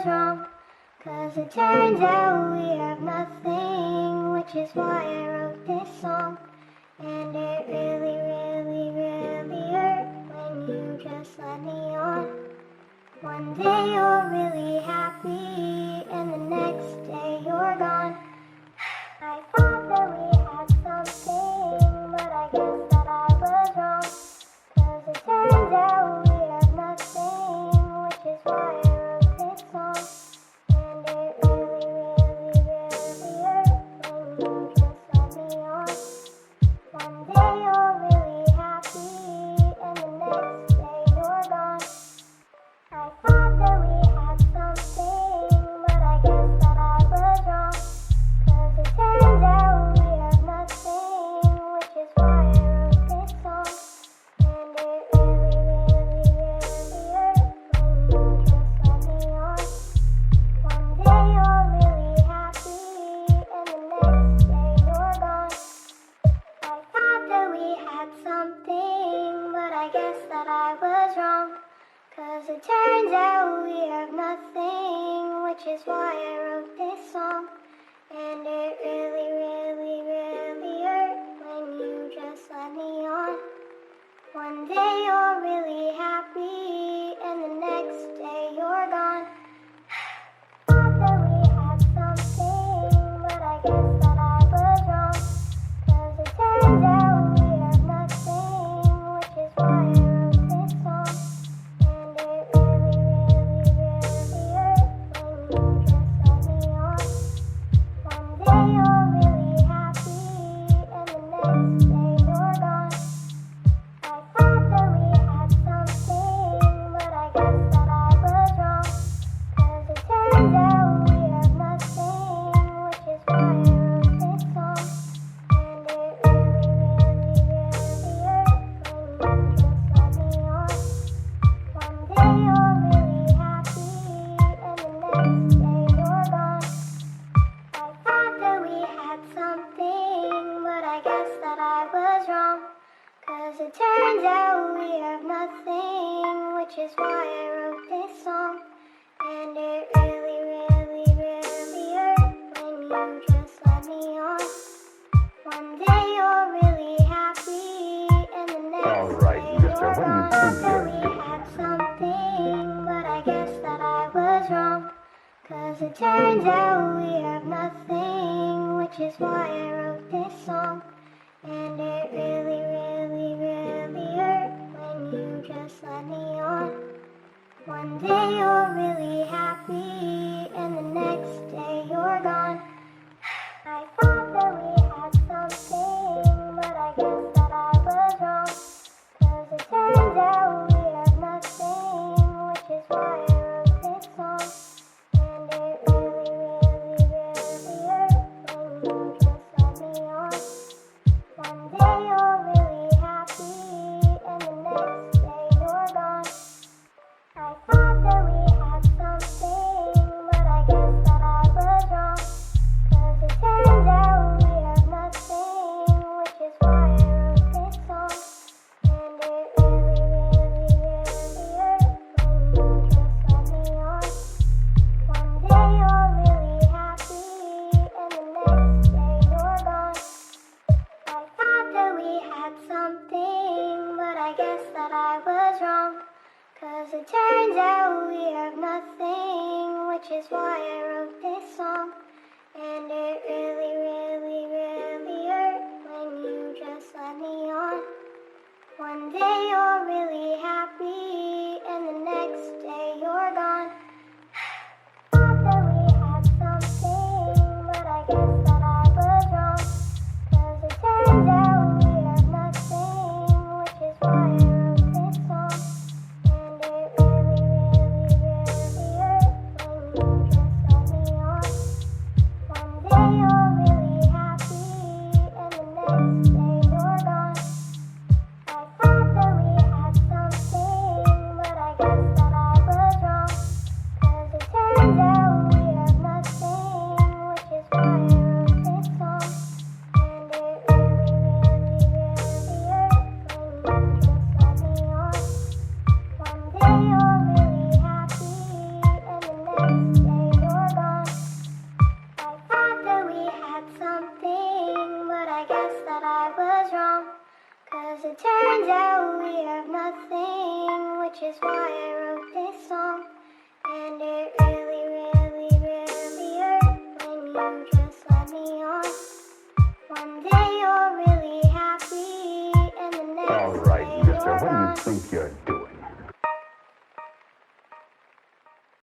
wrong. 'Cause it turns out we have nothing, which is why I wrote this song. And it really, really, really hurt when you just let me on. One day you're really happy, and the next day you're gone. I thought that we had something, but I guess that I was wrong. 'Cause it turns out we have nothing, which is why I wrote this song. And it really, really, really hurt when you just let me on. One day you're really happy, and the next day you're gone. I thought that we had something, but I guess that I was wrong. 'Cause it turns out we have nothing, which is why I wrote this song. And it really, really, really hurt when you just let me on. One day you're really happy, and the next day you're gone. I thought that we had something, but I guess that I was wrong. 'Cause it turns out we have nothing, which is why I wrote this song. And it really, really, really hurt when you just let me on. One day you're really happy, and the next day you're gone. Thought that we had something, but I guess that I was wrong. 'Cause it turns out we have nothing, which is why I wrote this song. And it really, really, really hurt when you just let me on. One day you're really happy, and the next day you're gone. I thought that we had something, but I guess that I was wrong. 'Cause it turns out we have nothing, which is why I wrote this song. And it really, really, really hurt when you just let me on. One day you're really happy, and the next day you're gone. I thought that we had something, but I guess that I was wrong. 'Cause it turns out we have nothing, which is why I wrote this song. And it really, really, really hurt when you just let me on. One day you're really happy, and the next All right, day mister, you're what do you gone. think Thought you're that we had something, but I guess that I was wrong. 'Cause it turns out we have nothing, which is why I wrote this song. And it really, really, really hurt when you just let me on. One day you're really happy, and the next day you're gone. I thought that we had something, but I guess that I was wrong. 'Cause it turns out we have nothing, which is why I wrote this song. And it really, really, really hurt when you just let me on. One day you're really happy, and the next day you're gone. I thought that we had something, but I guess that I was wrong. 'Cause it turns out we have nothing, which is why I wrote this song. And it really, really, really hurt when you just let me on. One day you're really happy, and the next day you're gone. I thought that we had something, but I guess that I was wrong. 'Cause it turns out we have nothing, which is why I wrote this song. And it really, really, really hurt when you just let me on. One day you're really happy, and the next day you're gone. Thought that we had something, but I guess that I was wrong. 'Cause it turns out we have nothing, which is why I wrote this song. And it really, really, really hurt when you just let me on. One day you're really it turns out we have nothing, which is why I wrote this song. And it really, really, really hurt when you just let me on. One day you're really happy, and the next All right, day mister, you're what do gone. you think you're